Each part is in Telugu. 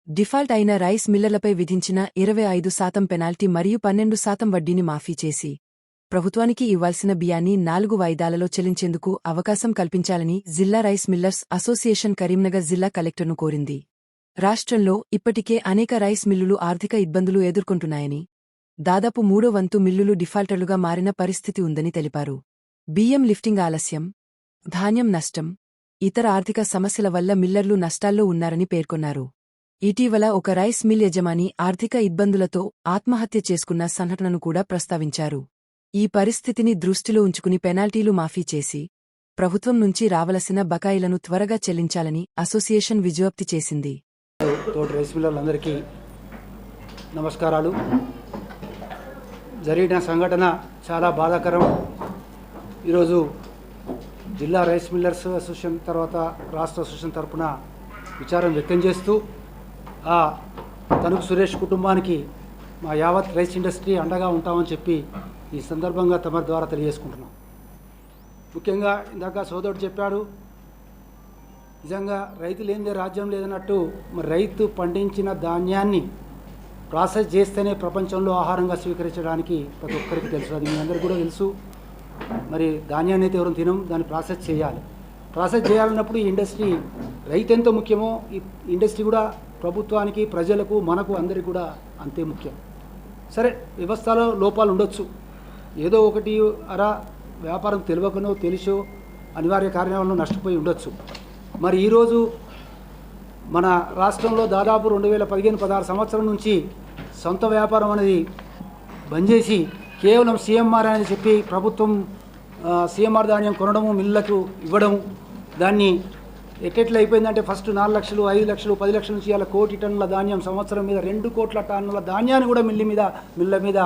డిఫాల్ట్ అయిన రైస్ మిల్లర్లపై విధించిన 25% పెనాల్టీ మరియు 12% వడ్డీని మాఫీ చేసి ప్రభుత్వానికి ఇవ్వాల్సిన బియ్యాన్ని 4 వాయిదాలలో చెల్లించేందుకు అవకాశం కల్పించాలని జిల్లా రైస్ మిల్లర్స్ అసోసియేషన్ కరీంనగర్ జిల్లా కలెక్టర్ను కోరింది. రాష్ట్రంలో ఇప్పటికే అనేక రైస్ మిల్లులు ఆర్థిక ఇబ్బందులు ఎదుర్కొంటున్నాయని, దాదాపు 3 వంతు మిల్లులు డిఫాల్టర్లుగా మారిన పరిస్థితి ఉందని తెలిపారు. బియ్యం లిఫ్టింగ్ ఆలస్యం, ధాన్యం నష్టం, ఇతర ఆర్థిక సమస్యల వల్ల మిల్లర్లు నష్టాల్లో ఉన్నారని పేర్కొన్నారు. ఇటీవల ఒక రైస్ మిల్ యజమాని ఆర్థిక ఇబ్బందులతో ఆత్మహత్య చేసుకున్న సంఘటనను కూడా ప్రస్తావించారు. ఈ పరిస్థితిని దృష్టిలో ఉంచుకుని పెనాల్టీలు మాఫీ చేసి ప్రభుత్వం నుంచి రావలసిన బకాయిలను త్వరగా చెల్లించాలని అసోసియేషన్ విజ్ఞప్తి చేసింది. తోటి రైస్ మిల్లర్లందరికీ నమస్కారాలు. జరిగిన సంఘటన చాలా బాధాకరం. ఈరోజు జిల్లా రైస్ మిల్లర్స్ అసోసియేషన్ తర్వాత రాష్ట్ర అసోసియేషన్ తరఫున విచారం వ్యక్తం చేస్తూ తణుకు సురేష్ కుటుంబానికి మా యావత్ రైస్ ఇండస్ట్రీ అండగా ఉంటామని చెప్పి ఈ సందర్భంగా తమరి ద్వారా తెలియజేసుకుంటున్నాం. ముఖ్యంగా ఇందాక సోదరుడు చెప్పాడు, నిజంగా రైతు లేనిదే రాజ్యం లేదన్నట్టు మరి రైతు పండించిన ధాన్యాన్ని ప్రాసెస్ చేస్తేనే ప్రపంచంలో ఆహారంగా స్వీకరించడానికి ప్రతి ఒక్కరికి తెలుసు. అది మీ అందరికీ కూడా తెలుసు. మరి ధాన్యాన్ని అయితే ఎవరు తినం, దాన్ని ప్రాసెస్ చేయాలి. ప్రాసెస్ చేయాలన్నప్పుడు ఈ ఇండస్ట్రీ రైతు ఎంతో ముఖ్యమో ఈ ఇండస్ట్రీ కూడా ప్రభుత్వానికి, ప్రజలకు, మనకు అందరికీ కూడా అంతే ముఖ్యం. సరే, వ్యవస్థలో లోపాలు ఉండొచ్చు, ఏదో ఒకటి అరా వ్యాపారం తెలియకనో తెలిసో అనివార్య కారణాలను నష్టపోయి ఉండొచ్చు. మరి ఈరోజు మన రాష్ట్రంలో దాదాపు 2015-16 సంవత్సరం నుంచి సొంత వ్యాపారం అనేది బంద్ చేసి కేవలం సీఎంఆర్ అని చెప్పి ప్రభుత్వం సీఎంఆర్ ధాన్యం కొనడము, మిల్లులకు ఇవ్వడము, దాన్ని ఎట్టెట్లా అయిపోయిందంటే ఫస్ట్ 4 లక్షలు, 5 లక్షలు, 10 లక్షల నుంచి అలా 1 కోటి టన్నుల ధాన్యం సంవత్సరం మీద 2 కోట్ల టన్నుల ధాన్యాన్ని కూడా మిల్ల మీద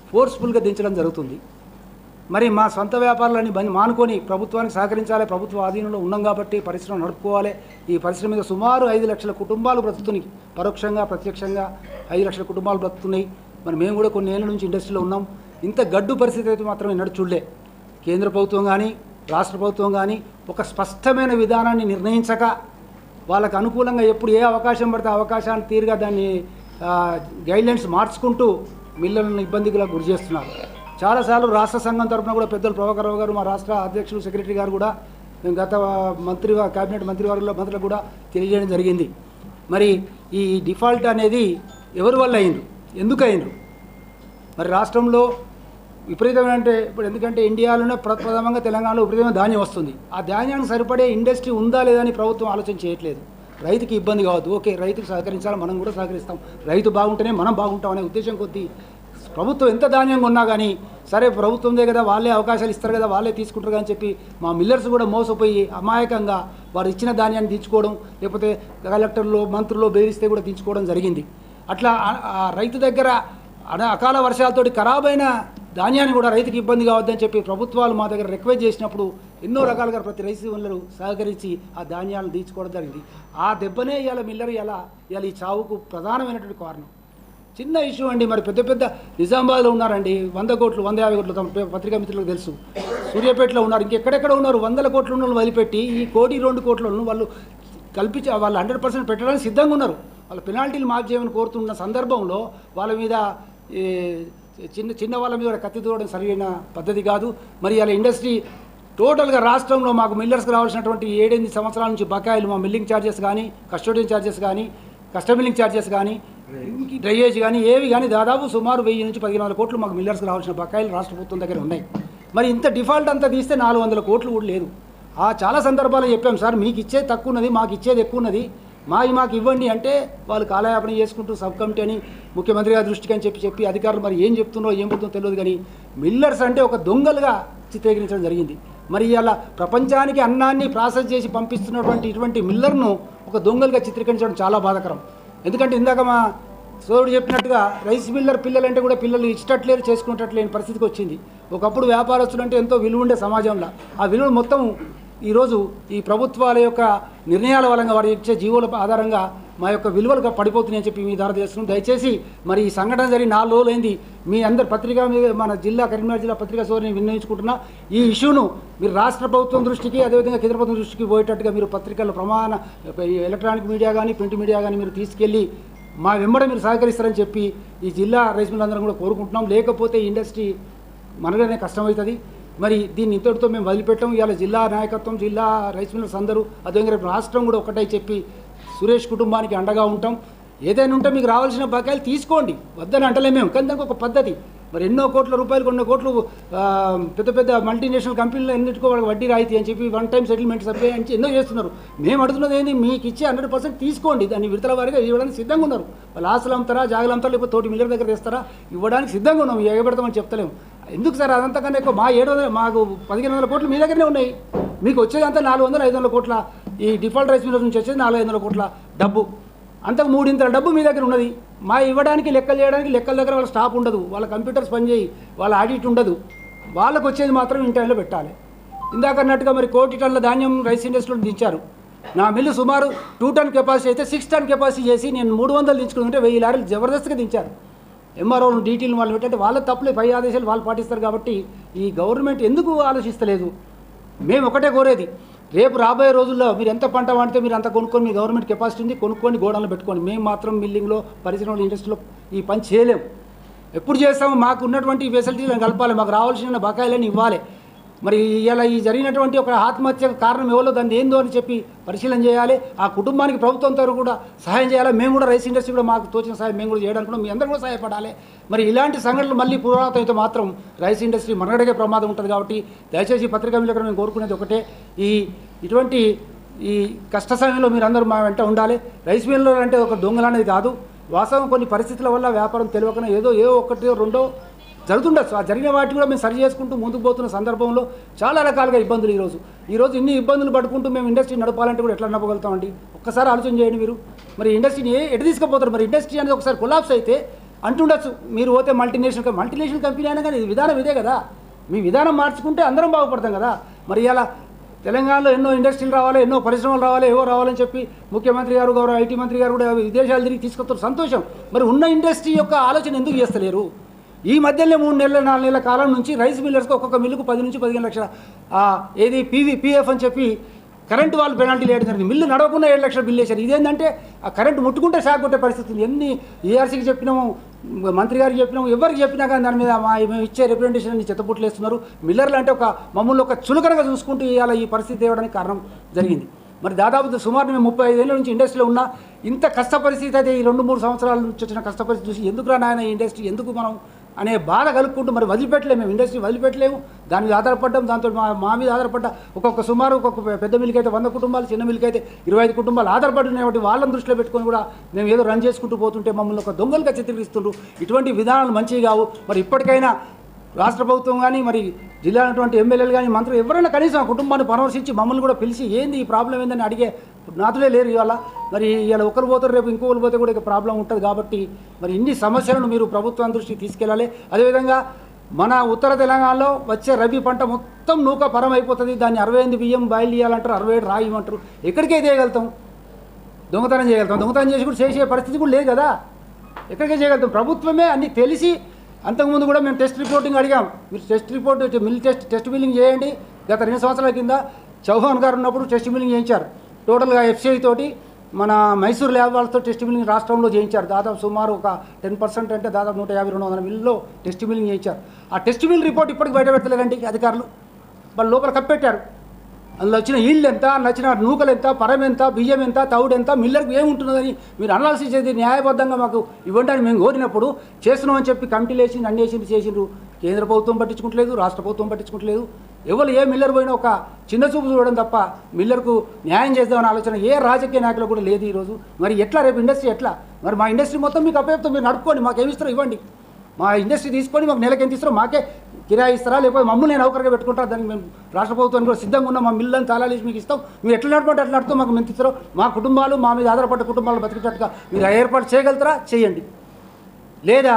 ఫోర్స్ఫుల్గా దించడం జరుగుతుంది. మరి మా సొంత వ్యాపారాలని మానుకొని ప్రభుత్వానికి సహకరించాలి. ప్రభుత్వ ఆధీనంలో ఉన్నాం కాబట్టి పరిశ్రమ నడుపుకోవాలి. ఈ పరిశ్రమ మీద సుమారు 5 లక్షల కుటుంబాలు బ్రతుకుతున్నాయి. పరోక్షంగా ప్రత్యక్షంగా 5 లక్షల కుటుంబాలు బ్రతుకుతున్నాయి. మరి మేము కూడా కొన్ని ఏళ్ళ నుంచి ఇండస్ట్రీలో ఉన్నాం. ఇంత గడ్డు పరిస్థితి అయితే మాత్రం ఎన్నడూ చూడలే. కేంద్ర ప్రభుత్వం కానీ రాష్ట్ర ప్రభుత్వం కానీ ఒక స్పష్టమైన విధానాన్ని నిర్ణయించక వాళ్ళకు అనుకూలంగా ఎప్పుడు ఏ అవకాశం పడితే అవకాశాన్ని తీరుగా దాన్ని గైడ్లైన్స్ మార్చుకుంటూ మిల్లర్లను ఇబ్బందిగా గురి చేస్తున్నారు. చాలాసార్లు రాష్ట్ర సంఘం తరఫున కూడా పెద్దలు ప్రభాకర్ రావు గారు, మా రాష్ట్ర అధ్యక్షులు, సెక్రటరీ గారు కూడా గత కేబినెట్ మంత్రులకు కూడా తెలియజేయడం జరిగింది. మరి ఈ డిఫాల్ట్ అనేది ఎవరి వల్ల అయింది, ఎందుకు అయింది? మరి రాష్ట్రంలో విపరీతమైన అంటే ఇప్పుడు ఎందుకంటే ఇండియాలోనే ప్రథమంగా తెలంగాణలో విపరీతమైన ధాన్యం వస్తుంది. ఆ ధాన్యానికి సరిపడే ఇండస్ట్రీ ఉందా లేదా అని ప్రభుత్వం ఆలోచన చేయట్లేదు. రైతుకి ఇబ్బంది కావద్దు, ఓకే రైతుకు సహకరించాలి, మనం కూడా సహకరిస్తాం, రైతు బాగుంటేనే మనం బాగుంటాం అనే ఉద్దేశం కొద్దీ ప్రభుత్వం ఎంత ధాన్యంగా ఉన్నా కానీ సరే ప్రభుత్వందే కదా, వాళ్ళే అవకాశాలు ఇస్తారు కదా, వాళ్ళే తీసుకుంటారు కానీ చెప్పి మా మిల్లర్స్ కూడా మోసపోయి అమాయకంగా వారు ఇచ్చిన ధాన్యాన్ని తీసుకోవడం, లేకపోతే కలెక్టర్లు, మంత్రులు బెదిరిస్తే కూడా తీసుకోవడం జరిగింది. అట్లా రైతు దగ్గర అకాల వర్షాలతోటి ఖరాబైన ధాన్యాన్ని కూడా రైతుకి ఇబ్బంది కావద్దని చెప్పి ప్రభుత్వాలు మా దగ్గర రిక్వెస్ట్ చేసినప్పుడు ఎన్నో రకాలుగా ప్రతి రైతు మిల్లరు సహకరించి ఆ ధాన్యాలను తీసుకోవడం జరిగింది. ఆ దెబ్బనే ఇవాళ మిల్లర్ ఇవాళ ఈ చావుకు ప్రధానమైనటువంటి కారణం. చిన్న ఇష్యూ అండి. మరి పెద్ద నిజామాబాద్లో ఉన్నారండి 100 కోట్లు, 150 కోట్లు, తమ పత్రికా మిత్రులకు తెలుసు. సూర్యాపేటలో ఉన్నారు, ఇంకెక్కడెక్కడ ఉన్నారు. 100 కోట్ల ఉన్న వదిలిపెట్టి ఈ 1 కోటి 2 కోట్లను వాళ్ళు కల్పించి వాళ్ళు 100% పెట్టడానికి సిద్ధంగా ఉన్నారు. వాళ్ళ పెనాల్టీలు మాఫ్ చేయమని కోరుతున్న సందర్భంలో వాళ్ళ మీద చిన్న వాళ్ళ మీద కత్తి దూడడం సరైన పద్ధతి కాదు. మరి అలా ఇండస్ట్రీ టోటల్గా రాష్ట్రంలో మాకు మిల్లర్స్కి రావాల్సినటువంటి 7-8 సంవత్సరాల నుంచి బకాయిలు, మా మిల్లింగ్ ఛార్జెస్ కానీ, కస్టోడియన్ ఛార్జెస్ కానీ, కస్టమ్ మిల్లింగ్ ఛార్జెస్ కానీ, డ్రైయేజ్ కానీ, ఏవి కానీ దాదాపు సుమారు 1000 నుంచి 1500 కోట్లు మాకు మిల్లర్స్కి రావాల్సిన బకాయిలు రాష్ట్ర ప్రభుత్వం దగ్గర ఉన్నాయి. మరి ఇంత డిఫాల్ట్ అంతా తీస్తే 400 కోట్లు కూడా లేదు. చాలా సందర్భాలు చెప్పాం, సార్ మీకు ఇచ్చేది తక్కువ ఉన్నది, మాకు ఇచ్చేది ఎక్కువ ఉన్నది, మాకు ఇవ్వండి అంటే వాళ్ళు కాలయాపన చేసుకుంటూ సబ్ కమిటీ అని ముఖ్యమంత్రి గారి దృష్టికి అని చెప్పి అధికారులు మరి ఏం చెప్తున్నారో ఏం పోతుందో తెలియదు. కానీ మిల్లర్స్ అంటే ఒక దొంగలుగా చిత్రీకరించడం జరిగింది. మరి ఇలా ప్రపంచానికి అన్నాన్ని ప్రాసెస్ చేసి పంపిస్తున్నటువంటి ఇటువంటి మిల్లర్ను ఒక దొంగలుగా చిత్రీకరించడం చాలా బాధాకరం. ఎందుకంటే ఇందాక మా సోదరుడు చెప్పినట్టుగా రైస్ మిల్లర్ పిల్లలంటే కూడా పిల్లలు ఇష్టట్లేరు, చేసుకునేటట్లేని పరిస్థితికి వచ్చింది. ఒకప్పుడు వ్యాపారస్తులు అంటే ఎంతో విలువ ఉండే సమాజంలో ఆ విలువ మొత్తం ఈరోజు ఈ ప్రభుత్వాల యొక్క నిర్ణయాల వల్ల వారు ఇచ్చే జీవోల ఆధారంగా మా యొక్క విలువలుగా పడిపోతున్నాయని చెప్పి మీ ద్వారా చేస్తున్నాం. దయచేసి మరి ఈ సంఘటన జరిగి 4 రోజులైంది. మీ అందరి పత్రికా మన జిల్లా కరీంనగర్ జిల్లా పత్రికా సోదరిని విన్నవించుకుంటున్నా, ఈ ఇష్యూను మీరు రాష్ట్ర ప్రభుత్వం దృష్టికి అదేవిధంగా కేంద్ర ప్రభుత్వం దృష్టికి పోయేటట్టుగా మీరు పత్రికల్లో ఎలక్ట్రానిక్ మీడియా కానీ ప్రింట్ మీడియా కానీ మీరు తీసుకెళ్ళి మా వెంబడ మీరు సహకరిస్తారని చెప్పి ఈ జిల్లా రైస్ మిల్లర్లందరం కూడా కోరుకుంటున్నాం. లేకపోతే ఇండస్ట్రీ మనగానే కష్టమవుతుంది. మరి దీన్ని ఇంతటితో మేము వదిలిపెట్టాం. ఇవాళ జిల్లా నాయకత్వం, జిల్లా రైస్ మిల్లర్స్ అందరూ అదేవిధంగా రాష్ట్రం కూడా ఒకటే చెప్పి సురేష్ కుటుంబానికి అండగా ఉంటాం. ఏదైనా ఉంటే మీకు రావాల్సిన బకాయిలు తీసుకోండి, వద్దని అంటలేము మేము. కానీ దానికి ఒక పద్ధతి. మరి ఎన్నో కోట్ల రూపాయలు, కొన్ని కోట్లు పెద్ద పెద్ద మల్టీనేషనల్ కంపెనీలు ఎన్నిటికో వాళ్ళకి వడ్డీ రాయితీ అని చెప్పి వన్ టైం సెటిల్మెంట్ సర్వే అని ఎన్నో చేస్తున్నారు. మేము అడుగుతున్నది ఏంది, మీకు ఇచ్చే 100% తీసుకోండి. దాన్ని విడతల వారిగా ఇవ్వడానికి సిద్ధంగా ఉన్నారు. వాళ్ళు ఆశలు అమ్ముతారా, జాగలు అమ్ముతారా, లేకపోతే తోటి మిల్లర్ దగ్గర తెస్తారా, ఇవ్వడానికి సిద్ధంగా ఉన్నాం. ఎగబెడతామని చెప్తలేము. ఎందుకు సార్ అదంతా కన్నా ఎక్కువ? మా 700 మాకు 1500 కోట్లు మీ దగ్గరనే ఉన్నాయి. మీకు వచ్చేదంతా 400-500 కోట్ల ఈ డిఫాల్ట్ రైస్ మిల్లర్ నుంచి వచ్చేది 400-500 కోట్ల డబ్బు. అంతకు 3 డబ్బు మీ దగ్గర ఉన్నది. మా ఇవ్వడానికి లెక్కలు చేయడానికి లెక్కల దగ్గర వాళ్ళ స్టాఫ్ ఉండదు, వాళ్ళ కంప్యూటర్స్ పనిచేయి, వాళ్ళ ఆడిట్ ఉండదు. వాళ్ళకు వచ్చేది మాత్రం ఇంటర్లో పెట్టాలి. ఇందాక అన్నట్టుగా మరి 1 కోటి టన్నుల ధాన్యం రైస్ ఇండస్ట్రీలో దించారు. నా మిల్లు సుమారు 2 టన్ కెపాసిటీ అయితే 6 టన్ కెపాసిటీ చేసి నేను 300 దించుకుంటుంటే 1000 లారీలు జబర్దస్త్గా దించారు. ఎంఆర్ఓలు డీటీలు వాళ్ళు పెట్టంటే వాళ్ళ తప్పులే, పై ఆదేశాలు వాళ్ళు పాటిస్తారు. కాబట్టి ఈ గవర్నమెంట్ ఎందుకు ఆలోచిస్తలేదు? మేము ఒకటే కోరేది, రేపు రాబోయే రోజుల్లో మీరు ఎంత పంట వాడితే మీరు అంత కొనుక్కొని, మీ గవర్నమెంట్ కెపాసిటీ ఉంది, కొనుక్కొని గోడౌన్లో పెట్టుకోండి. మేము మాత్రం మిల్లింగ్లో, పరిశ్రమలో, ఇండస్ట్రీలో ఈ పని చేయలేము. ఎప్పుడు చేస్తాము? మాకు ఉన్నటువంటి ఫెసిలిటీలను కలపాలి, మాకు రావాల్సిన బకాయిలని ఇవ్వాలి. మరి ఇలా ఈ జరిగినటువంటి ఒక ఆత్మహత్య కారణం ఎవరో, దాన్ని ఏందో అని చెప్పి పరిశీలన చేయాలి. ఆ కుటుంబానికి ప్రభుత్వంతో కూడా సహాయం చేయాలి. మేము కూడా రైస్ ఇండస్ట్రీ కూడా మాకు తోచిన సహాయం మేము కూడా చేయడానికి కూడా మీ అందరూ కూడా సహాయపడాలి. మరి ఇలాంటి సంఘటనలు మళ్ళీ పునరావృతం అయితే మాత్రం రైస్ ఇండస్ట్రీ మనగడిగే ప్రమాదం ఉంటుంది. కాబట్టి దయచేసి పత్రికా విలేకరులు మేము కోరుకునేది ఒకటే, ఇటువంటి ఈ కష్ట సమయంలో మీరందరూ మా వెంట ఉండాలి. రైస్ మిల్లర్ అంటే ఒక దొంగలనేది కాదు. వాస్తవం కొన్ని పరిస్థితుల వల్ల వ్యాపారం తెలియకనే ఏదో ఒకటో రెండో జరుగుతుండొచ్చు. ఆ జరిగిన వాటిని కూడా మేము సరి చేసుకుంటూ ముందుకు పోతున్న సందర్భంలో చాలా రకాలుగా ఇబ్బందులు ఈరోజు ఇన్ని ఇబ్బందులు పడుకుంటూ మేము ఇండస్ట్రీ నడపాలంటే కూడా ఎట్లా నడపగలుగుతామండి? ఒక్కసారి ఆలోచన చేయండి మీరు. మరి ఇండస్ట్రీని ఎటు తీసుకుపోతారు? మరి ఇండస్ట్రీ అనేది ఒకసారి కొలాప్స్ అయితే అంటుండొచ్చు, మీరు పోతే మల్టీనేషనల్ కంపెనీ అయినా కానీ విధానం ఇదే కదా. మీ విధానం మార్చుకుంటే అందరం బాగుపడతాం కదా. మరి ఇలా తెలంగాణలో ఎన్నో ఇండస్ట్రీలు రావాలి, ఎన్నో పరిశ్రమలు రావాలి, ఏవో రావాలని చెప్పి ముఖ్యమంత్రి గారు, గౌరవ ఐటీ మంత్రి గారు కూడా విదేశాలు తిరిగి తీసుకొస్తారు, సంతోషం. మరి ఉన్న ఇండస్ట్రీ యొక్క ఆలోచన ఎందుకు చేస్తలేరు? ఈ మధ్యలో 3 నెలల 4 నెలల కాలం నుంచి రైస్ మిల్లర్స్కి ఒక్కొక్క మిల్లుకు 10 నుంచి 15 లక్షల ఏది పీఎఫ్ అని చెప్పి కరెంటు వాళ్ళు పెనాల్టీ వేయడం జరిగింది. మిల్లు నడవకుండా 7 లక్షల బిల్లు వేశారు. ఇదేంటంటే ఆ కరెంటు ముట్టుకుంటే షాక్ కొట్టే పరిస్థితి ఉంది. ఎన్ని ఏఆర్సీకి చెప్పినాము, మంత్రి గారికి చెప్పినాము, ఎవరికి చెప్పినా కానీ దాని మీద మేము ఇచ్చే రిప్రజెంటేషన్ చెత్తపుట్లు వేస్తున్నారు. మిల్లర్లు అంటే మమ్మల్ని ఒక చులకనగా చూసుకుంటూ ఇవాళ ఈ పరిస్థితి తేవడానికి కారణం జరిగింది. మరి దాదాపు సుమారు మేము 35 ఏళ్ళ నుంచి ఇండస్ట్రీలో ఉన్నా ఇంత కష్ట పరిస్థితి అయితే ఈ 2-3 సంవత్సరాల నుంచి వచ్చిన కష్ట పరిస్థితి చూసి ఎందుకు నాయన ఈ ఇండస్ట్రీ ఎందుకు మనం అనే బాధ కలుపుకుంటూ మరి వదిలిపెట్టలేము. మేము ఇండస్ట్రీ వదిలిపెట్టలేము. దాని మీద ఆధారపడ్డాం. దాంతో మా మీద ఆధారపడ్డ సుమారు ఒక్కొక్క పెద్ద మిల్లుకి అయితే 100 కుటుంబాలు, చిన్న మిల్లుకి అయితే 25 కుటుంబాలు ఆధారపడినాయి. కాబట్టి వాళ్ళని దృష్టిలో పెట్టుకొని కూడా మేము ఏదో రన్ చేసుకుంటూ పోతుంటే మమ్మల్ని ఒక దొంగలుగా చిత్రీకరిస్తుండ్రు. ఇటువంటి విధానాలు మంచివి కావు. మరి ఇప్పటికైనా రాష్ట్ర ప్రభుత్వం కానీ, మరి జిల్లా ఉన్నటువంటి ఎమ్మెల్యేలు కానీ, మంత్రులు ఎవరైనా కనీసం ఆ కుటుంబాన్ని పరామర్శించి మమ్మల్ని కూడా పిలిచి ఏంది ఈ ప్రాబ్లం ఏందని అడిగే నాతులే లేరు ఇవాళ. మరి ఇవాళ ఒకరు పోతారు, రేపు ఇంకొకరు పోతే కూడా ఇక ప్రాబ్లం ఉంటుంది. కాబట్టి మరి ఇన్ని సమస్యలను మీరు ప్రభుత్వం దృష్టికి తీసుకెళ్ళాలి. అదేవిధంగా మన ఉత్తర తెలంగాణలో వచ్చే రబీ పంట మొత్తం నూక పరం అయిపోతుంది. దాన్ని 68 బియ్యం బాయిల్ చేయాలంటారు, 67 రాయి ఇవ్వమంటారు. ఎక్కడికే చేయగలుగుతాం? దొంగతనం చేయగలుగుతాం. దొంగతనం చేసి కూడా చేసే పరిస్థితి కూడా లేదు కదా. ఎక్కడికే చేయగలుగుతాం? ప్రభుత్వమే అన్నీ తెలిసి, అంతకుముందు కూడా మేము టెస్ట్ రిపోర్టింగ్ అడిగాం. మీరు టెస్ట్ రిపోర్ట్ టెస్ట్ బిల్లింగ్ చేయండి. గత 2 సంవత్సరాల కింద చౌహాన్ గారు ఉన్నప్పుడు టెస్ట్ బిల్లింగ్ చేయించారు. టోటల్గా ఎఫ్సిఐ తోటి మన మైసూర్ ల్యాబ్ వాళ్ళతో టెస్ట్ బిల్లింగ్ రాష్ట్రంలో చేయించారు. దాదాపు సుమారు ఒక 10% అంటే దాదాపు 150-200 మిల్లులో టెస్ట్ బిల్లింగ్ చేయించారు. ఆ టెస్ట్ బిల్ రిపోర్ట్ ఇప్పటికి బయట పెట్టలేదండి అధికారులు. వాళ్ళు లోపల కప్పెట్టారు. అందులో వచ్చిన ఈళ్ళు ఎంత, నచ్చిన నూకలు ఎంత, పరం ఎంత, బియ్యం ఎంత, తౌడు ఎంత, మిల్లర్కి ఏముంటున్నదని మీరు అనాలిసిస్ చేసి న్యాయబద్ధంగా మాకు ఇవ్వండి అని మేము కోరినప్పుడు చేస్తున్నామని చెప్పి కమిటీలు వేసి అన్నేసింది చేసిండ్రు. కేంద్ర ప్రభుత్వం పట్టించుకుంటలేదు, రాష్ట్ర ప్రభుత్వం పట్టించుకుంటలేదు. ఎవరు ఏ మిల్లర్ పోయినా ఒక చిన్న చూపు చూడడం తప్ప మిల్లర్కు న్యాయం చేద్దామని ఆలోచన ఏ రాజకీయ నాయకులు కూడా లేదు ఈరోజు. మరి ఎట్లా రేపు ఇండస్ట్రీ ఎట్లా? మరి మా ఇండస్ట్రీ మొత్తం మీకు అప్పచెప్తాం, మీరు నడుపుకోండి, మాకు ఏమి ఇస్తారో ఇవ్వండి. మా ఇండస్ట్రీ తీసుకొని మాకు నెలకి ఎంత ఇస్తారో మాకే కిరాయి ఇస్తారా, లేకపోతే మమ్మల్ని నేను నౌకరుగా పెట్టుకుంటారా? దానికి మేము రాష్ట్ర ప్రభుత్వానికి కూడా సిద్ధంగా ఉన్నాం. మా మిల్లని తాళాలు వేసి మీకు ఇస్తాం. మీరు ఎట్లా నడపంటే అట్లా నడుపుతాం. మాకు ఎంత ఇస్తారో మా కుటుంబాలు, మా మీద ఆధారపడ్డ కుటుంబాలు బతికేటట్టుగా మీరు ఏర్పాటు చేయగలుగుతారా? చేయండి. లేదా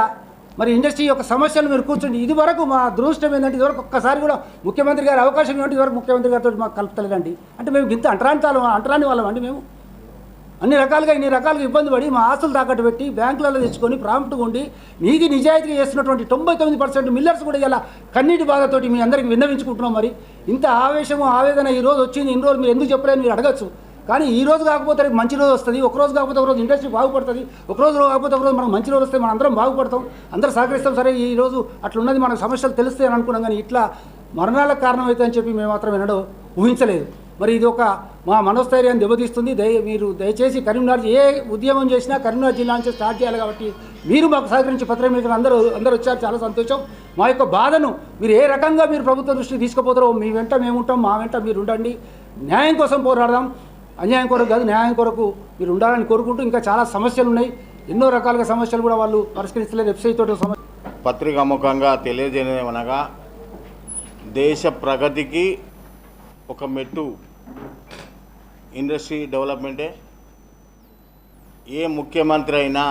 మరి ఇండస్ట్రీ యొక్క సమస్యలు మీరు కూర్చోండి. ఇది వరకు మా దృష్టం ఏంటంటే ఇదివరకు ఒక్కసారి కూడా ముఖ్యమంత్రి గారి అవకాశం ఇవ్వండి. ఇదివరకు ముఖ్యమంత్రి గారితో మాకు కలుపుతలేదండి. అంటే మేము ఇంత అంటరాని వాళ్ళం అండి. మేము అన్ని రకాలుగా ఇబ్బంది పడి మా ఆస్తులు తాకట్టు పెట్టి బ్యాంకులలో తెచ్చుకొని ప్రాంప్ట్గా ఉండి నీతి నిజాయితీగా చేస్తున్నటువంటి 99% మిల్లర్స్ కూడా ఇలా కన్నీటి బాధతోటి మీ అందరికీ విన్నవించుకుంటున్నాం. మరి ఇంత ఆవేశము ఆవేదన ఈ రోజు వచ్చింది, ఇన్ని రోజులు మీరు ఎందుకు చెప్పలేని మీరు అడగచ్చు. కానీ ఈ రోజు కాకపోతే రేపు మంచి రోజు వస్తుంది, ఒక రోజు కాకపోతే ఒక రోజు ఇండస్ట్రీ బాగుపడుతుంది, ఒక రోజు కాకపోతే ఒక రోజు మనకు మంచి రోజు వస్తే మనం అందరం బాగుపడతాం, అందరూ సహకరిస్తాం. సరే ఈ రోజు అట్లున్నది, మనకు సమస్యలు తెలుస్తాయి అని అనుకున్నాం. కానీ ఇట్లా మరణాలకు కారణమైతే అని చెప్పి మేము మాత్రం ఎన్నడూ ఊహించలేదు. మరి ఇది ఒక మా మనోస్థైర్యాన్ని దెబ్బతీస్తుంది. మీరు దయచేసి కరీంనగర్ ఏ ఉద్యమం చేసినా కరీంనగర్ జిల్లా నుంచి స్టార్ట్ చేయాలి. కాబట్టి మీరు మాకు సహకరించి పత్రికలు అందరూ వచ్చారు, చాలా సంతోషం. మా యొక్క బాధను మీరు ఏ రకంగా మీరు ప్రభుత్వ దృష్టికి తీసుకుపోతారో మీ వెంట మేము ఉంటాం, మా వెంట మీరు ఉండండి. న్యాయం కోసం పోరాడదాం, అన్యాయం కొరకు కాదు, న్యాయం కొరకు మీరు ఉండాలని కోరుకుంటూ ఇంకా చాలా సమస్యలు ఉన్నాయి, ఎన్నో రకాలుగా సమస్యలు కూడా వాళ్ళు పరిష్కరించలేదు. వెబ్సైట్ తోటి పత్రికా ముఖంగా తెలియజేయమనగా దేశ ప్రగతికి ఒక మెట్టు ఇండస్ట్రీ డెవలప్మెంటే. ఏ ముఖ్యమంత్రి అయినా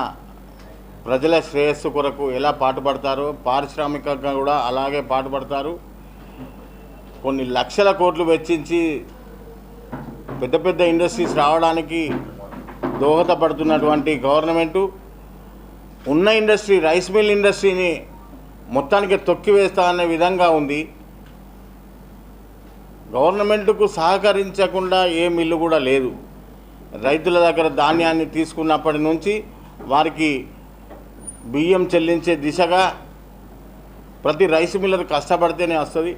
ప్రజల శ్రేయస్సు కొరకు ఎలా పాటుపడతారో పారిశ్రామికంగా కూడా అలాగే పాటుపడతారు. కొన్ని లక్షల కోట్లు వెచ్చించి పెద్ద పెద్ద ఇండస్ట్రీస్ రావడానికి దోహదపడుతున్నటువంటి గవర్నమెంటు ఉన్న ఇండస్ట్రీ రైస్ మిల్ ఇండస్ట్రీని మొత్తానికి తొక్కివేస్తా అనే విధంగా ఉంది. గవర్నమెంట్కు సహకరించకుండా ఏ మిల్లు కూడా లేదు. రైతుల దగ్గర ధాన్యాన్ని తీసుకున్నప్పటి నుంచి వారికి బియ్యం చెల్లించే దిశగా ప్రతి రైస్ మిల్లర్ కష్టపడితేనే వస్తుంది.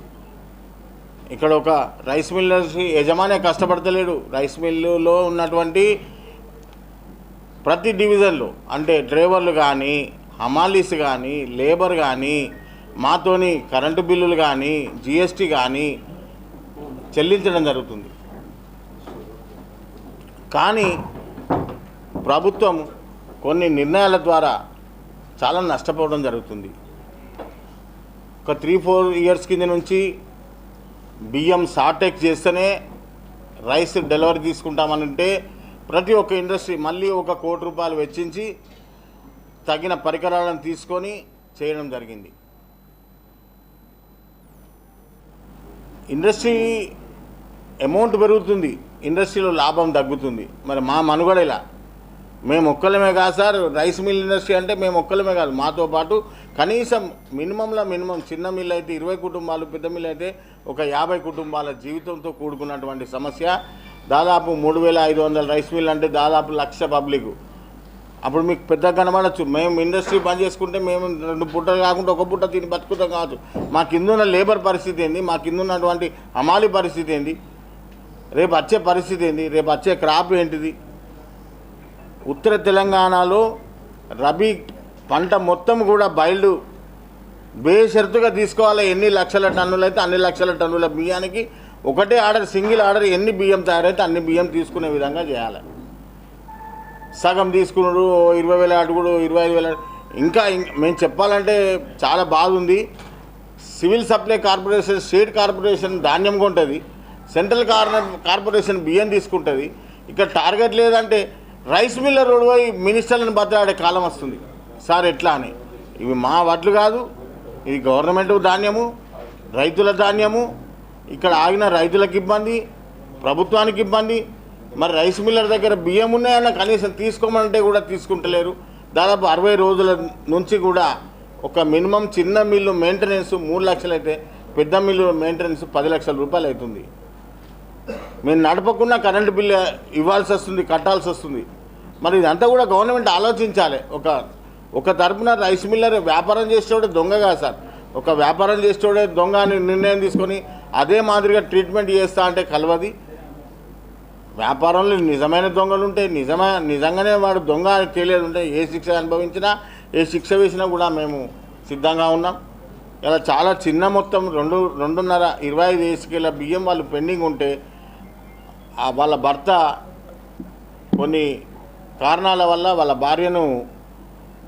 ఇక్కడ ఒక రైస్ మిల్లర్కి యజమానే కష్టపడతలేడు. రైస్ మిల్లులో ఉన్నటువంటి ప్రతి డివిజన్లో అంటే డ్రైవర్లు కానీ, హమాలీస్ కానీ, లేబర్ కానీ, మాతోని కరెంటు బిల్లులు కానీ, జిఎస్టీ కానీ చెల్లించడం జరుగుతుంది. కానీ ప్రభుత్వం కొన్ని నిర్ణయాల ద్వారా చాలా నష్టపోవడం జరుగుతుంది. ఒక 3-4 ఇయర్స్ కింద నుంచి బియ్యం షార్టేజ్ చేస్తేనే రైస్ డెలివరీ తీసుకుంటామనంటే ప్రతి ఒక్క ఇండస్ట్రీ మళ్ళీ 1 కోటి రూపాయలు వెచ్చించి తగిన పరికరాలను తీసుకొని చేయడం జరిగింది. ఇండస్ట్రీ అమౌంట్ పెరుగుతుంది, ఇండస్ట్రీలో లాభం తగ్గుతుంది. మరి మా మనుగడ ఇలా మేము ఒక్కలమే కాదు సార్, రైస్ మిల్ ఇండస్ట్రీ అంటే మేము ఒక్కలమే కాదు, మాతో పాటు కనీసం మినిమం చిన్న మిల్ అయితే 20 కుటుంబాలు, పెద్ద మిల్ అయితే ఒక 50 కుటుంబాల జీవితంతో కూడుకున్నటువంటి సమస్య. దాదాపు 3500 రైస్ మిల్ అంటే దాదాపు 1,00,000 పబ్లిక్. అప్పుడు మీకు పెద్దగా కనబడచ్చు, మేము ఇండస్ట్రీ బంద్ చేసుకుంటే మేము 2 పూటలు కాకుండా 1 పూట తిని బతుకుతాం కాదు. మా కిందున్న లేబర్ పరిస్థితి ఏంది, మా కిందున్నటువంటి హమాలి పరిస్థితి ఏంది, రేపు వచ్చే పరిస్థితి ఏంది, రేపు వచ్చే క్రాప్ ఏంటిది. ఉత్తర తెలంగాణలో రబీ పంట మొత్తం కూడా బయలు బేషరతుగా తీసుకోవాలి. ఎన్ని లక్షల టన్నులు అయితే అన్ని లక్షల టన్నుల బియ్యానికి ఒకటే ఆర్డర్, సింగిల్ ఆర్డర్, ఎన్ని బియ్యం తయారైతే అన్ని బియ్యం తీసుకునే విధంగా చేయాలి. సగం తీసుకున్నాడు 20,000 అడుగుడు 25,000. ఇంకా మేము చెప్పాలంటే చాలా బాధ ఉంది. Civil supply corporation, state corporation ధాన్యం కొంటుంది, సెంట్రల్ కార్పొరేషన్ బియ్యం తీసుకుంటుంది. ఇక్కడ టార్గెట్ లేదంటే రైస్ మిల్లర్ రోడ్ పోయి మినిస్టర్లను బతలాడే కాలం వస్తుంది. సార్ ఎట్లా అని, ఇవి మా వడ్లు కాదు, ఇది గవర్నమెంట్ ధాన్యము, రైతుల ధాన్యము. ఇక్కడ ఆగిన రైతులకు ఇబ్బంది, ప్రభుత్వానికి ఇబ్బంది. మరి రైస్ మిల్లర్ దగ్గర బియ్యం ఉన్నాయన్న కనీసం తీసుకోమంటే కూడా తీసుకుంటలేరు. దాదాపు 60 రోజుల నుంచి కూడా ఒక మినిమం చిన్న మిల్లు మెయింటెనెన్స్ 3 లక్షలు అయితే పెద్ద మిల్లు మెయింటెనెన్స్ 10 లక్షల రూపాయలు అవుతుంది. మేము నడపకుండా కరెంటు బిల్లు ఇవ్వాల్సి వస్తుంది, కట్టాల్సి వస్తుంది. మరి ఇదంతా కూడా గవర్నమెంట్ ఆలోచించాలి. ఒక తరపున రైస్ మిల్లర్ వ్యాపారం చేసేవాడే దొంగ కాదు సార్, ఒక వ్యాపారం చేసేవాడే దొంగ అని నిర్ణయం తీసుకొని అదే మాదిరిగా ట్రీట్మెంట్ చేస్తా అంటే కలవది. వ్యాపారంలో నిజమైన దొంగలు ఉంటే నిజంగానే వాడు దొంగ అని తెలియదు ఉంటే ఏ శిక్ష అనుభవించినా, ఏ శిక్ష వేసినా కూడా మేము సిద్ధంగా ఉన్నాం. ఇలా చాలా చిన్న మొత్తం 2.5-25 ఏసుకెళ్ళ బియ్యం వాళ్ళు పెండింగ్ ఉంటే వాళ్ళ భర్త కొన్ని కారణాల వల్ల వాళ్ళ భార్యను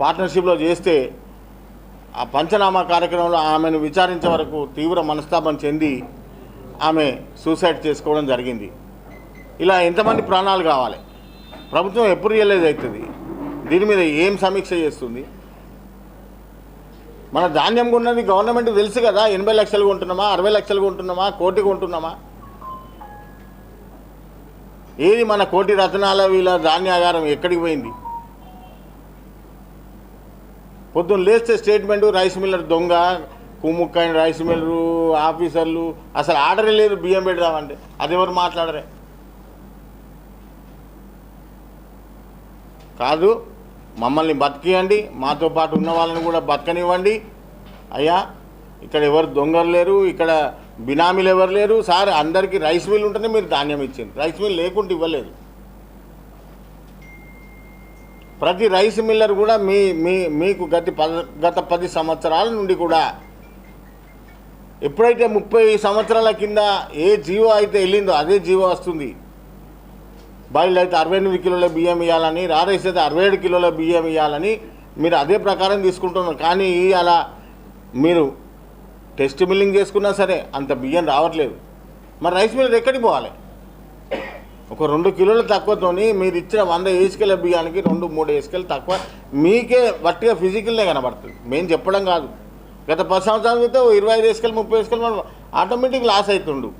పార్ట్నర్షిప్లో చేస్తే ఆ పంచనామా కార్యక్రమంలో ఆమెను విచారించే వరకు తీవ్ర మనస్తాపం చెంది ఆమె సూసైడ్ చేసుకోవడం జరిగింది. ఇలా ఎంతమంది ప్రాణాలు కావాలి? ప్రభుత్వం ఎప్పుడు రియలైజ్ అవుతుంది? దీని మీద ఏం సమీక్ష చేస్తుంది? మన ధాన్యం కొన్నది గవర్నమెంట్కి తెలుసు కదా, 80 లక్షలు కొంటున్నామా, 60 లక్షలు కొంటున్నామా, 1 కోటి కొంటున్నామా? ఏది మన కోటి రత్నాల వీళ్ళ ధాన్యాగారం ఎక్కడికి పోయింది? పొద్దున్న లేస్తే స్టేట్మెంటు రైస్ మిల్లర్ దొంగ, కుమ్ముక్కైన రైస్ మిల్లరు ఆఫీసర్లు, అసలు ఆర్డరే లేదు బియ్యం పెడదామంటే. అది ఎవరు మాట్లాడరే? కాదు, మమ్మల్ని బతికియండి, మాతో పాటు ఉన్న వాళ్ళని కూడా బతకనివ్వండి అయ్యా. ఇక్కడ ఎవరు దొంగలు లేరు, ఇక్కడ బినామీలు ఎవరు లేరు సార్. అందరికీ రైస్ మిల్ ఉంటేనే మీరు ధాన్యం ఇచ్చింది, రైస్ మిల్ లేకుంటే ఇవ్వలేదు. ప్రతి రైస్ మిల్లర్ కూడా మీకు గత 10 సంవత్సరాల నుండి కూడా ఎప్పుడైతే 30 సంవత్సరాల కింద ఏ జీవో అయితే వెళ్ళిందో అదే జీవో వస్తుంది. బాయిల్డ్ అయితే 68 కిలోల బియ్యం ఇవ్వాలని, రైస్ అయితే 67 కిలోల బియ్యం ఇవ్వాలని మీరు అదే ప్రకారం తీసుకుంటున్నారు. కానీ అలా మీరు టెస్ట్ మిల్లింగ్ చేసుకున్నా సరే అంత బియ్యం రావట్లేదు. మరి రైస్ మిల్లర్ ఎక్కడికి పోవాలి? ఒక 2 కిలోలు తక్కువతోని మీరు ఇచ్చిన 100 ఏసుకెళ్ళ బియ్యానికి 2-3 ఏసుకెళ్ళి తక్కువ మీకే వట్టిగా ఫిజికల్నే కనబడుతుంది. మేము చెప్పడం కాదు. గత 10 సంవత్సరాల క్రితం 25 ఏసుకెళ్ళి 30 ఏసుకెళ్ళి మనం ఆటోమేటిక్ లాస్ అవుతుండు.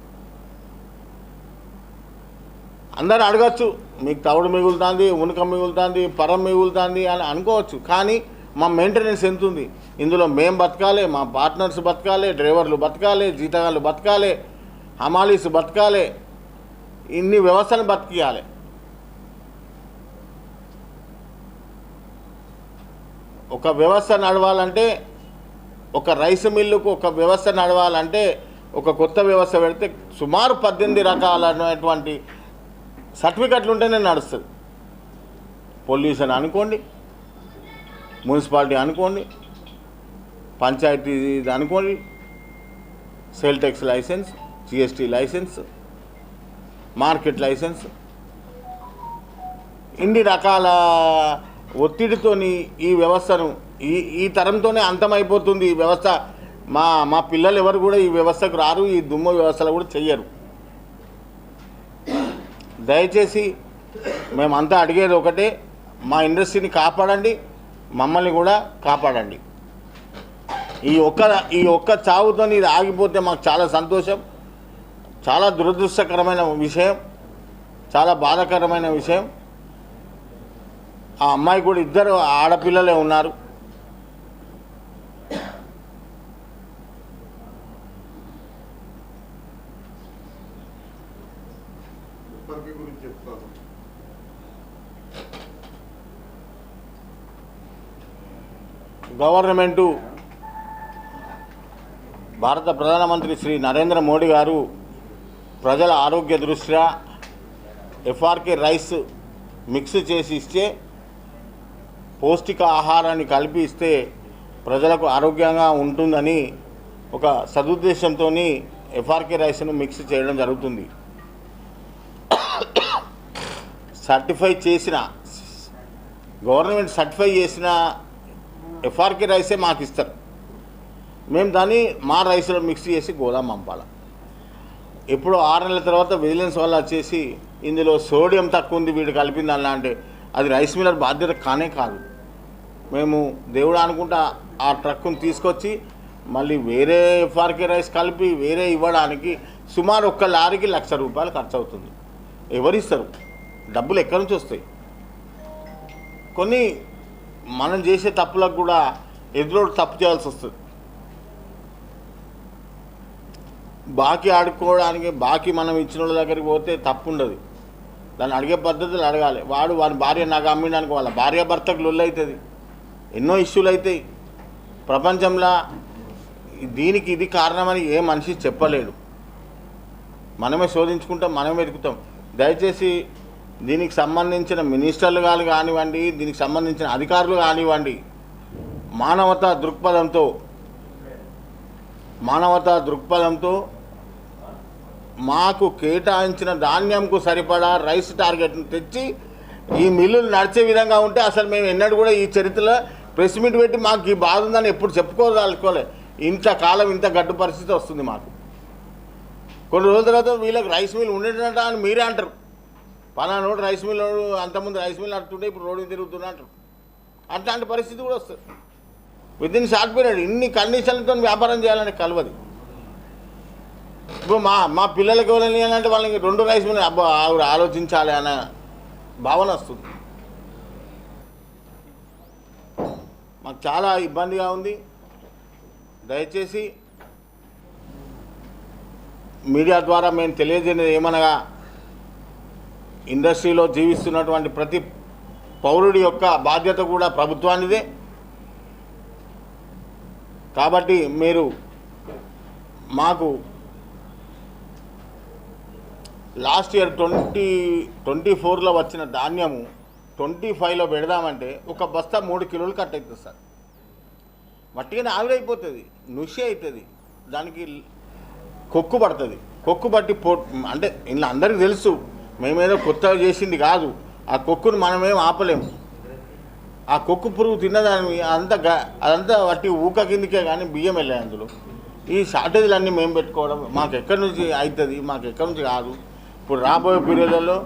అందరూ అడగచ్చు, మీకు తవుడు మిగులుతుంది, ఉనక మిగులుతుంది, పరం మిగులుతుంది అని అనుకోవచ్చు. కానీ మా మెయింటెనెన్స్ ఎంత ఉంది? ఇందులో మేము బతకాలి, మా పార్ట్నర్స్ బతకాలి, డ్రైవర్లు బతకాలి, జీతగాళ్ళు బతకాలి, హమాలీస్ బతకాలి, ఇన్ని వ్యవస్థను బతికియాలి. ఒక వ్యవస్థ నడవాలంటే, ఒక రైస్ మిల్లుకు ఒక వ్యవస్థ నడవాలంటే ఒక కొత్త వ్యవస్థ పెడితే సుమారు 18 రకాలైనటువంటి సర్టిఫికెట్లు ఉంటేనే నడుస్తుంది. పొల్యూషన్ అనుకోండి, మున్సిపాలిటీ అనుకోండి, పంచాయతీ అనుకోండి, sale tax licence, GST licence, market licence, ఇన్ని రకాల ఒత్తిడితోని ఈ వ్యవస్థను ఈ తరంతోనే అంతమైపోతుంది ఈ వ్యవస్థ. మా పిల్లలు ఎవరు కూడా ఈ వ్యవస్థకు రారు, ఈ దుమ్మ వ్యవస్థలు కూడా చెయ్యరు. దయచేసి మేమంతా అడిగేది ఒకటే, మా ఇండస్ట్రీని కాపాడండి, మమ్మల్ని కూడా కాపాడండి. ఈ ఒక్క చావుతో ఇది ఆగిపోతే మాకు చాలా సంతోషం. చాలా దురదృష్టకరమైన విషయం, చాలా బాధాకరమైన విషయం. ఆ అమ్మాయి కూడా 2 ఆడపిల్లలే ఉన్నారు. గవర్నమెంటు, భారత ప్రధానమంత్రి శ్రీ నరేంద్ర మోడీ గారు ప్రజల ఆరోగ్య దృష్ట్యా ఎఫ్ఆర్కే రైస్ మిక్స్ చేసి ఇస్తే, పౌష్టిక ఆహారాన్ని కలిపి ఇస్తే ప్రజలకు ఆరోగ్యంగా ఉంటుందని ఒక సదుద్దేశంతో ఎఫ్ఆర్కే రైస్ను మిక్స్ చేయడం జరుగుతుంది. సర్టిఫై చేసిన, గవర్నమెంట్ సర్టిఫై చేసిన ఎఫ్ఆర్కే రైసే మాకు ఇస్తారు. మేము దాన్ని మా రైస్లో మిక్స్ చేసి గోదాం పంపాలి. ఎప్పుడో 6 నెలల తర్వాత విజిలెన్స్ వల్ల వచ్చేసి ఇందులో సోడియం తక్కువ ఉంది వీడు కలిపింది అలా అంటే అది రైస్ మిల్లర్ బాధ్యత కానే కాదు. మేము దేవుడు అనుకుంటా ఆ ట్రక్కును తీసుకొచ్చి మళ్ళీ వేరే ఎఫ్ఆర్కే రైస్ కలిపి వేరే ఇవ్వడానికి సుమారు 1 లారీకి ₹1,00,000 ఖర్చు అవుతుంది. ఎవరిస్తారు? డబ్బులు ఎక్కడి నుంచి వస్తాయి? కొన్ని మనం చేసే తప్పులకు కూడా ఎదురోడు తప్పు చేయాల్సి వస్తుంది. బాకీ ఆడుకోవడానికి బాకీ మనం ఇచ్చిన వాళ్ళ దగ్గరికి పోతే తప్పు ఉండదు. దాన్ని అడిగే పద్ధతులు అడగాలి. వాడి భార్య నాకు అమ్మిడానికి వాళ్ళ భార్య భర్తకు లొల్లు అవుతుంది, ఎన్నో ఇష్యూలు అవుతాయి ప్రపంచంలో. దీనికి ఇది కారణమని ఏ మనిషి చెప్పలేడు. మనమే శోధించుకుంటాం, మనమే వెతుకుతాం. దయచేసి దీనికి సంబంధించిన మినిస్టర్లు కానివ్వండి, దీనికి సంబంధించిన అధికారులు కానివ్వండి, మానవతా దృక్పథంతో మాకు కేటాయించిన ధాన్యంకు సరిపడా రైస్ టార్గెట్ను తెచ్చి ఈ మిల్లులు నడిచే విధంగా ఉంటే అసలు మేము ఎన్నడూ కూడా ఈ చరిత్రలో ప్రెస్ మీట్ పెట్టి మాకు ఈ బాధ ఉందని ఎప్పుడు చెప్పుకోదలుచుకోలే. ఇంతకాలం ఇంత గడ్డు పరిస్థితి వస్తుంది మాకు. కొన్ని రోజుల తర్వాత వీళ్ళకి రైస్ మిల్ ఉండేటంట అని మీరే అంటారు. పలానా రోడ్డు రైస్ మిల్, అంతకుముందు రైస్ మిల్ నడుతుంటే ఇప్పుడు రోడ్డు తిరుగుతున్నా అంటారు. అట్లాంటి పరిస్థితి కూడా వస్తుంది. విత్ ఇన్ షార్ట్ పీరియడ్ ఇన్ని కండిషన్లతో వ్యాపారం చేయాలని కలవది. ఇప్పుడు మా పిల్లలకి ఎవరైనా అంటే వాళ్ళకి 2 రైస్ మిల్ అబ్బా ఆవిడ ఆలోచించాలి అనే భావన వస్తుంది. మాకు చాలా ఇబ్బందిగా ఉంది. దయచేసి మీడియా ద్వారా మేము తెలియజేయలేదు ఏమనగా ఇండస్ట్రీలో జీవిస్తున్నటువంటి ప్రతి పౌరుడి యొక్క బాధ్యత కూడా ప్రభుత్వానిదే. కాబట్టి మీరు మాకు లాస్ట్ ఇయర్ 2024లో వచ్చిన ధాన్యము 25లో పెడదామంటే ఒక బస్తా 3 కిలోలు కట్ అవుతుంది సార్. మట్టిగానే ఆవిరైపోతుంది, నుషి అవుతుంది, దానికి కొక్కు పడుతుంది. కొక్కు బట్టి అంటే ఇలా అందరికీ తెలుసు, మేమేదో కొత్తగా చేసింది కాదు. ఆ కొక్కును మనమేం ఆపలేము. ఆ కొక్కు పురుగు తిన్నదాన్ని అదంతా వాటి ఊక కిందికే కానీ బియ్యం వెళ్ళాయి అందులో. ఈ షార్టేజ్లన్నీ మేము పెట్టుకోవడం మాకు ఎక్కడి నుంచి అవుతుంది, మాకు ఎక్కడి నుంచి కాదు. ఇప్పుడు రాబోయే పీరియడ్లలో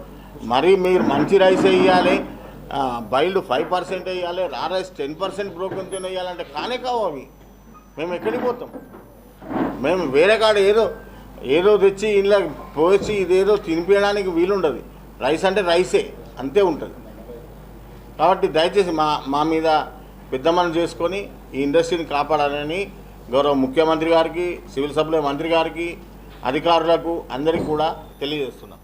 మరీ మీరు మంచి రైస్ వేయాలి, బైల్డ్ 5% వేయాలి, రా రైస్ 10% బ్రోకెన్తో వేయాలంటే కానే కావు అవి. మేము ఎక్కడికి పోతాం? మేము వేరే కాడ ఏదో తెచ్చి ఇలా పోసి ఇదేదో తినిపించడానికి వీలుండదు. రైస్ అంటే రైసే, అంతే ఉంటుంది. కాబట్టి దయచేసి మా మీద పెద్ద మనం చేసుకొని ఈ ఇండస్ట్రీని కాపాడాలని గౌరవ ముఖ్యమంత్రి గారికి, సివిల్ సప్లై మంత్రి గారికి, అధికారులకు అందరికీ కూడా తెలియజేస్తున్నాం.